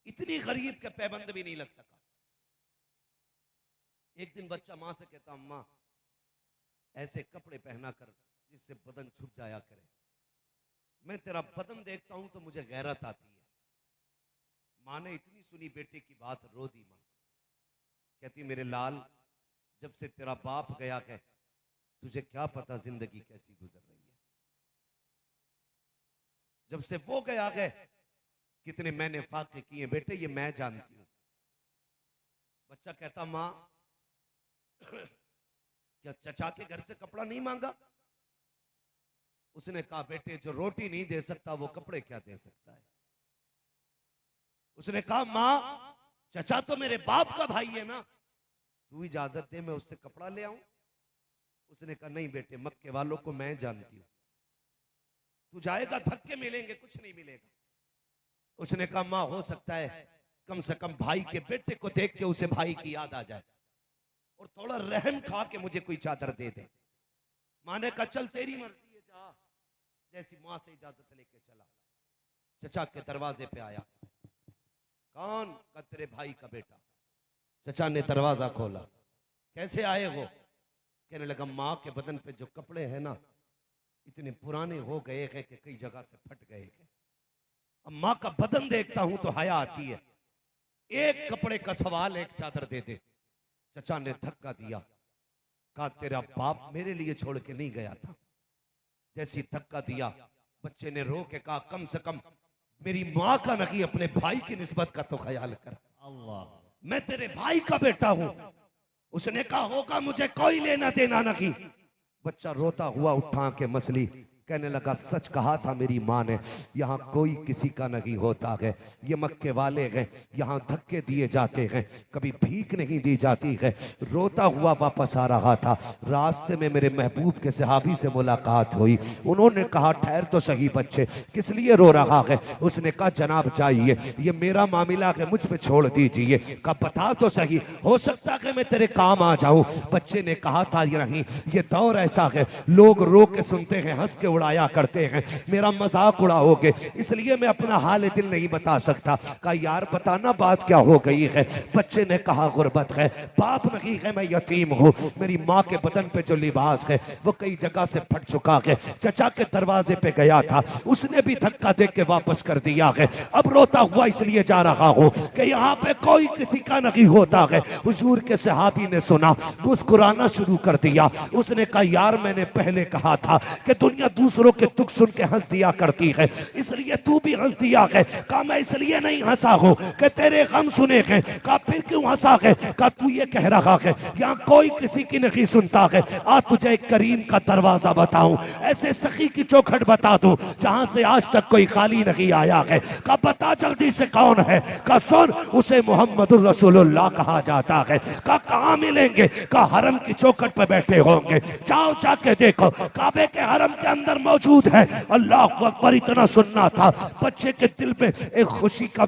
इतनी गरीब के पैबंद भी नहीं लग सका। एक दिन बच्चा मां से कहता, अम्मा ऐसे कपड़े पहना कर जिससे बदन छुप जाया करे, मैं तेरा बदन देखता हूं तो मुझे गैरत आती है। मां ने इतनी सुनी बेटे की बात, रो दी मां। कहती, मेरे लाल, जब से तेरा बाप गया है तुझे क्या पता जिंदगी कैसी गुजर रही है। जब से वो गया है कितने मैंने फाके किए बेटे, ये मैं जानती हूं। बच्चा कहता, मां क्या चचा के घर से कपड़ा नहीं मांगा? उसने कहा, बेटे जो रोटी नहीं दे सकता वो कपड़े क्या दे सकता है। उसने कहा, मां चचा तो मेरे बाप का भाई है ना, तू इजाजत दे मैं उससे कपड़ा ले आऊं। उसने कहा, नहीं बेटे, मक्के वालों को मैं जानती हूं, तू जाएगा धक्के मिलेंगे, कुछ नहीं मिलेगा। उसने कहा, मां हो सकता है कम से कम भाई के बेटे को देख के उसे भाई की याद आ जाए और थोड़ा रहम खा के मुझे कोई चादर दे दे। मां ने कहा, चल तेरी मर्जी है, जा। जैसी मां से इजाजत लेके चला, चचा के दरवाजे पे आया। कौन? का तेरे भाई का बेटा। चचा ने दरवाजा खोला। कैसे आए हो? कहने लगा, मां के बदन पे जो कपड़े हैं ना इतने पुराने हो गए हैं कि कई जगह से फट गए हैं। अब मां का बदन देखता हूं तो हया आती है, एक कपड़े का सवाल, एक चादर दे दे। चचा ने धक्का दिया। कहा, तेरा बाप मेरे लिए छोड़ के नहीं गया था। जैसी धक्का दिया, बच्चे ने रो के कहा, कम से कम मेरी मां का नहीं अपने भाई की निस्बत का तो ख्याल कर। अल्लाह, मैं तेरे भाई का बेटा हूं। उसने कहा, होगा मुझे कोई लेना देना नहीं। बच्चा रोता हुआ उठा के मसली, कहने लगा, सच कहा था मेरी माँ ने, यहाँ कोई किसी का नहीं होता है। ये मक्के वाले हैं, यहाँ धक्के दिए जाते हैं, कभी भीख नहीं दी जाती है। रोता हुआ वापस आ रहा था, रास्ते में मेरे महबूब के सहाबी से मुलाकात हुई। उन्होंने कहा, ठहर तो सही बच्चे, किस लिए रो रहा है? उसने कहा, जनाब चाहिए, ये मेरा मामला है, मुझ पे छोड़ दीजिए। कहा, बता तो सही, हो सकता है मैं तेरे काम आ जाऊं। बच्चे ने कहा था, ये नहीं, ये दौर ऐसा है, लोग रो के सुनते हैं, हंस के उड़ाया करते हैं, मेरा मजाक उड़ाओगे, इसलिए मैं अपना हाल दिल नहीं बता सकता। कहा, यार बताना बात क्या हो गई है? बच्चे ने कहा, गुर्बत है, बाप नहीं है, मैं यतीम हूँ। मेरी माँ के बदन पे जो लिबास है वो कई जगह से फट चुका है। चचा के दरवाजे पे गया था, उसने भी धक्का दे के वापस कर दिया है। अब रोता हुआ इसलिए जा रहा हूँ कि यहाँ पे कोई किसी का नहीं होता है। हुजूर के सहाबी ने सुना, मुस्कुराना शुरू कर दिया। उसने कहा, यार मैंने पहले कहा था कि दुनिया दूसरों के दुख सुन के हंस दिया करती है, इसलिए तू भी हंस दिया है। कहा, मैं इसलिए नहीं हंसा हूं कि तेरे गम सुने हैं। कहा, फिर क्यों हंसा है? कहा, तू ये कह रहा है यहाँ कोई किसी की नहीं सुनता है। आज तुझे एक करीम का दरवाजा बताऊं, ऐसे सखी की चौखट बता दूं जहां से आज तक कोई खाली नहीं आया है। कहा, बता जल्दी से कौन है? कहा, सुन, उसे मोहम्मदुर रसूलुल्लाह कहा जाता है। कहा, कहां मिलेंगे? कहा, हरम की चौखट पर बैठे होंगे, जाओ जाके देखो, काबे के हरम के अंदर मौजूद है। अल्लाह अकबर, इतना सुनना था, बच्चे के दिल में एक खुशी का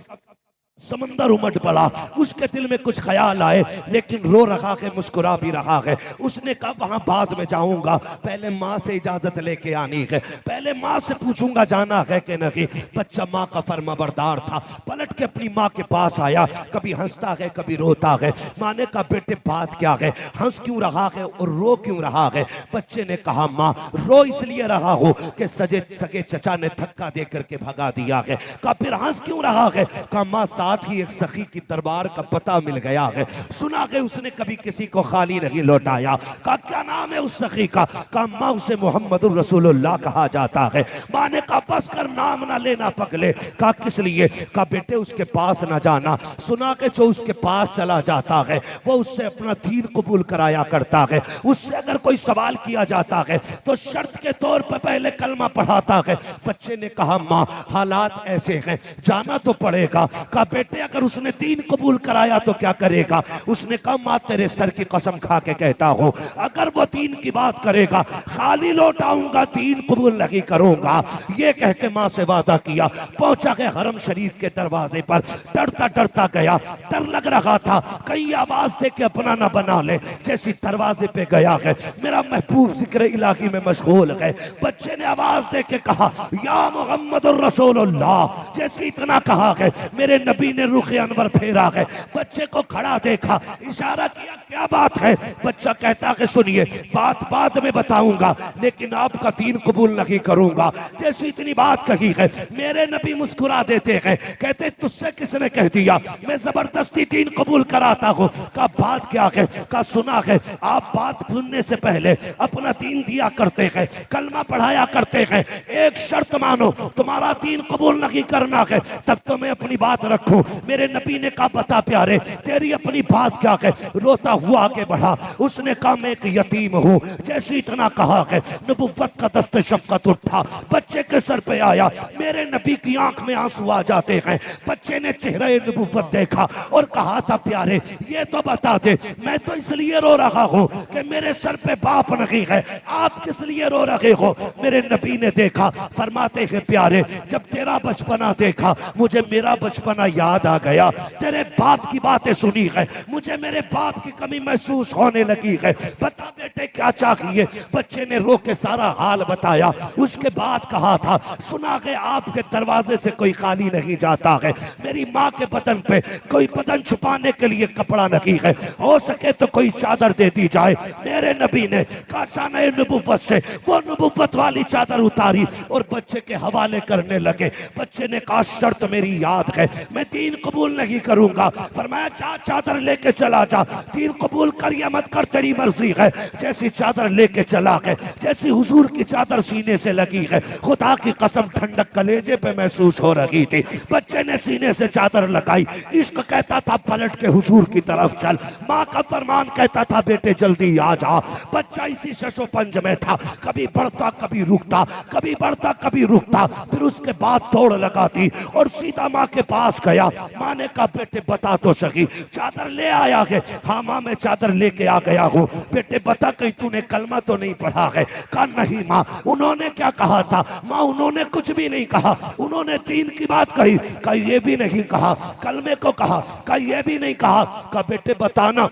समंदर उमड़ पड़ा। उसके दिल में कुछ ख्याल आए, लेकिन रो रहा है, मुस्कुरा भी रहा है। उसने कहा, वहां बाद में जाऊंगा, पहले माँ से इजाजत लेके आनी है, पहले माँ से पूछूंगा जाना है कि नहीं। बच्चा माँ का फर्माबरदार था, पलट के अपनी माँ के पास आया, कभी हंसता है कभी रोता है। माँ ने कहा, बेटे बात क्या है, हंस क्यों रहा है और रो क्यों रहा है? बच्चे ने कहा, माँ रो इसलिए रहा हूं कि सगे चचा ने धक्का दे करके भगा दिया है। कहा, फिर हंस क्यों रहा है? कहा, माँ साथ ही एक सखी की दरबार का पता मिल गया है, सुना है उसने कभी किसी को खाली नहीं लौटाया। कहा, क्या नाम है उस सखी का? कहा, माँ उसे मोहम्मदुर रसूलुल्लाह कहा जाता है। माँ ने कहा, बस कर, नाम ना लेना पगले। कहा, किस लिए? कहा, बेटे उसके पास ना जाना, सुना के जो उसके पास चला जाता है वो उससे अपना दीन कबूल कराया करता है। उससे अगर कोई सवाल किया जाता है तो शर्त के तौर पर पहले कलमा पढ़ाता है। बच्चे ने कहा, माँ हालात ऐसे हैं, जाना तो पड़ेगा। कहा, बेटे अगर उसने दीन कबूल कराया तो क्या करेगा? उसने कहा, माँ तेरे सर की कसम खा के कहता हूँ, अगर वो दीन की बात करेगा खाली लौटाऊंगा, दीन कबूल नहीं करूंगा। ये कह के माँ से वादा किया, पहुंचा के हरम शरीफ के दरवाजे पर, डरता डरता गया, डर लग रहा था कहीं आवाज दे के अपना ना बना ले। जैसी दरवाजे पे गया है, मेरा महबूब जिक्र इलाही में मशगूल है। बच्चे ने आवाज दे के कहा, या मोहम्मदुर रसूलुल्लाह। जैसे इतना कहा है, मेरे नबी नबी ने रुख अनवर फेरा है, बच्चे को खड़ा देखा, इशारा किया क्या बात है। बच्चा कहता है सुनिए बात बाद में बताऊंगा, लेकिन आपका दीन कबूल नहीं करूंगा। जैसी इतनी बात कही है मेरे नबी मुस्कुरा देते हैं, कहते तुझसे किसने कह दिया मैं जबरदस्ती दीन कबूल कराता हूँ। का बात क्या है, का सुना है आप बात सुनने से पहले अपना दीन दिया करते हैं, कलमा पढ़ाया करते हैं, एक शर्त मानो तुम्हारा दीन कबूल नहीं करना है तब तो मैं अपनी बात रखूं। मेरे नबी ने कहा बता प्यारे तेरी अपनी बात क्या है। रोता हुआ आगे बढ़ा, उसने कहा मैं एक यतीम हूँ। जैसे इतना कहा है नबुव्वत का दस्ते शफ़क़त उठा, बच्चे के सर पे आया, मेरे नबी की आंख में आंसू आ जाते हैं। बच्चे ने चेहरे नबुव्वत देखा और कहा था प्यारे ये तो बता दे मैं तो इसलिए रो रहा हूँ कि मेरे सर पे बाप नहीं है, आप किस लिए रो रहे हो। मेरे नबी ने देखा, फरमाते हैं प्यारे जब तेरा बचपना देखा मुझे मेरा बचपना याद आ गया, तेरे बाप की बातें सुनी है मुझे मेरे बाप की कमी महसूस होने लगी है, बता बेटे क्या चाहिए। बच्चे ने रो के सारा हाल बताया, उसके बाद कहा था सुना है आपके दरवाजे से कोई खाली नहीं जाता है, मेरी माँ के बदन पे कोई बदन छुपाने के लिए कपड़ा नहीं है, हो सके तो कोई चादर दे दी जाए। मेरे नबी ने काशाने नबुव्वत से वो नबुव्वत वाली चादर उतारी और बच्चे के हवाले करने लगे। बच्चे ने कहा शर्त मेरी याद है मैं दीन कबूल नहीं करूंगा। फरमाया जा चादर लेके चला जा, दीन कबूल कर या मत कर तेरी मर्जी है। जैसी चादर लेके चला गए, जैसी हुजूर की चादर सीने से लगी है, खुदा की कसम ठंडक कलेजे पे महसूस हो रही थी। बच्चे ने सीने से चादर लगाई, इश्क कहता था पलट के हुजूर की तरफ चल, माँ का फरमान कहता था बेटे जल्दी आ जा। बच्चा इसी शशोपंज में था, कभी बढ़ता कभी रुकता, कभी बढ़ता कभी रुकता, फिर उसके बाद दौड़ लगाती और सीधा माँ के पास गया। माँ ने कहा बेटे बता तो सही चादर ले आया है। हाँ माँ मैं चादर लेके आ गया हूँ। बेटे बता कहीं तूने कलमा तो नहीं पढ़ा है। कहा नहीं माँ। उन्होंने क्या कहा था। माँ उन्होंने कुछ भी नहीं कहा, उन्होंने दीन की बात कही। कहा ये भी नहीं कहा, कलमे को कहा। कहा ये भी नहीं कहा। कहा बेटे बताना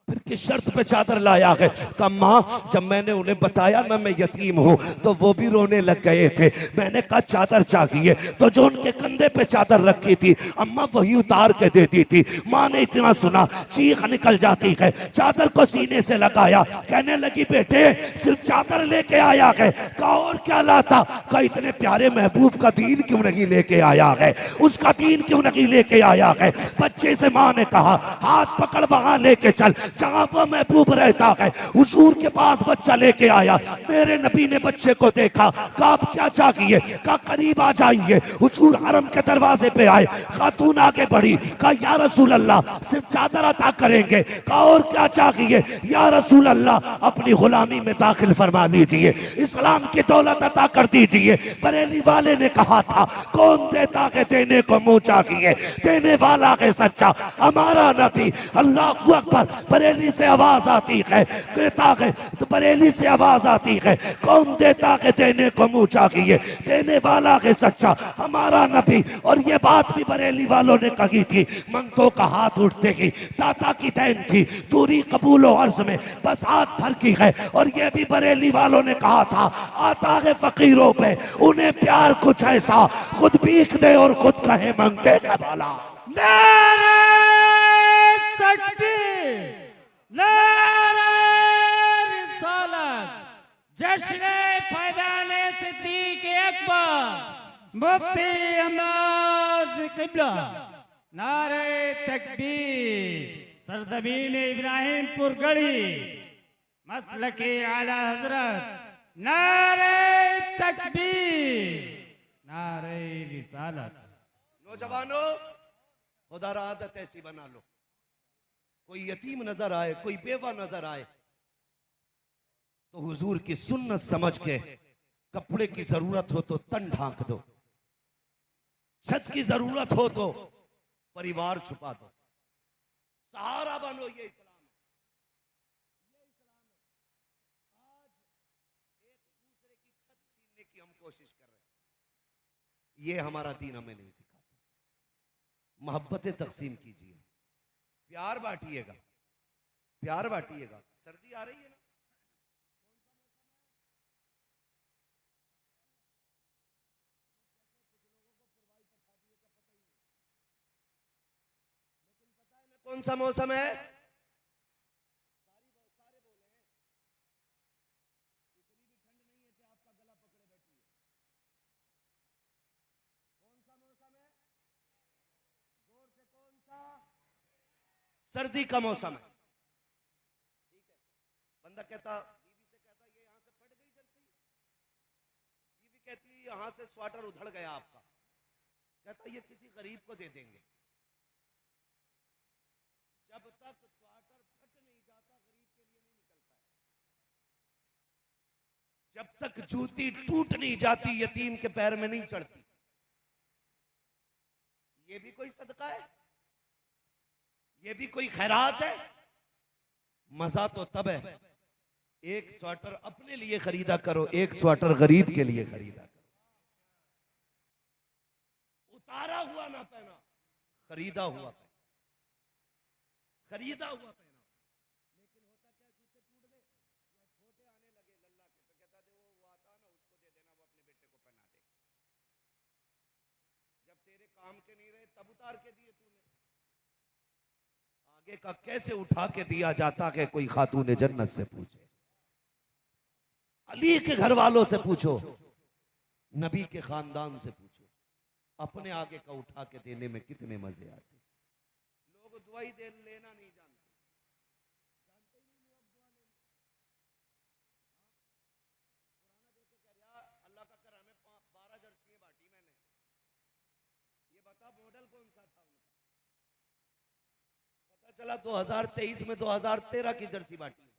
फिर किस शर्त पे चादर लाया है। कहा माँ जब मैंने उन्हें बताया ना मैं यतीम हूँ तो वो भी रोने लग गए थे। मैंने कहा चादर चाहिए तो जो उनके कंधे पे चादर रखी थी अम्मा वही उतार के देती थी। माँ ने इतना सुना चीख निकल जाती है, चादर को सीने से लगाया, कहने लगी बेटे सिर्फ चादर लेके आया है। कहा और क्या लाता। कहा इतने प्यारे महबूब का दीन क्यों नहीं लेके आया है, उसका दीन क्यों नहीं लेके आया है। बच्चे से माँ ने कहा हाथ पकड़ वहां लेके चल जहां वो महबूब रहता है। हुजूर के पास बच्चा लेके आया, मेरे नबी ने बच्चे को देखा, कहा आप क्या चाहिए। कहा करीब आ जाइए। हुजूर हरम के दरवाजे पे आए, खातून आगे बढ़ी, कहा या रसूल अल्लाह सिर्फ चादर अता करेंगे। कहा और क्या चाहिए। या रसूल अल्लाह अपनी गुलामी में दाखिल फरमा दीजिए, इस्लाम की दौलत अता कर दीजिए। बरेली वाले ने कहा था कौन देता है देने को मुंह चाहिए, देने वाला है सच्चा हमारा नबी। अल्लाह अकबर। बरेली से आवाज आती है, देता है तो बरेली से आवाज आती है कौन देता है देने को मुंह चाहिए, देने वाला है सच्चा हमारा नबी। और ये बात भी बरेली वालों ने कही थी। मंगतों का हाथ उठते ही दाता की देन थी, दूरी कबूलो अर्ज में बस हाथ भर की है। और ये भी बरेली वालों ने कहा था आता है फकीरों पे उन्हें प्यार कुछ ऐसा खुद भीख दे और खुद कहे मंगते का भला। जश्न पैदाने सिद्दीक अकबर मुफ्ती अहमद किबला नारे तकबीर सरजमीन इब्राहिमपुर गढ़ी मसलके आला हजरत नारे तकबीर नारे रिसालत। नौजवानों खुदा रा आदत ऐसी बना लो, कोई यतीम नजर आए कोई बेवा नजर आए तो हुजूर की सुन्नत समझ के कपड़े की जरूरत हो तो तन ढांक दो, छत की जरूरत हो तो परिवार छुपा दो, सहारा बनो। ये इस्लाम है, ये इस्लाम है। आज एक दूसरे की छत छीनने की हम कोशिश कर रहे हैं, ये हमारा दीन हमें नहीं सिखाता। मोहब्बतें तकसीम कीजिए, प्यार बांटिएगा, प्यार बांटिएगा। सर्दी आ रही है ना, कौन सा मौसम है? सर्दी का मौसम है। ठीक है, बंदा कहता, बीवी से कहता ये यहां से फट गई जर्सी, बीवी कहती यहां से स्वेटर उधड़ गया आपका, कहता ये किसी गरीब को दे देंगे। जब तक स्वेटर फट नहीं जाता गरीब के लिए नहीं निकलता है। जब तक जूती टूट नहीं जाती यतीम के पैर में नहीं चढ़ती। ये भी कोई सदका है? ये भी कोई खैरात है? मजा तो तब है एक स्वेटर अपने लिए खरीदा करो, एक स्वेटर गरीब के लिए खरीदा करो। उतारा हुआ ना पहना, खरीदा हुआ पहना, खरीदा हुआ पहना। लेकिन होता क्या, जूते टूट गए या छोटे आने लगे लल्ला के, तो कहता दे वो आता ना उसको दे देना, वो अपने बेटे को पहना दे। जब तेरे काम के नहीं रहे तब उतार के दिए तूने। आगे का कैसे उठा के दिया जाता है कोई खातून जन्नत से पूछे, अली के घर वालों से पूछो, नबी के खानदान से पूछो, अपने आगे का उठा के देने में कितने मजे आते। लोग दुआई दे लेना नहीं जानते, जानते ही नहीं लोग दुआ लेना। पुराना देख के कह रहा अल्लाह का कर हमें 12 जर्सियां बांटी मैंने, ये बता मॉडल कौन सा था उनका? पता चला 2023 में 2013 की जर्सी बांटी।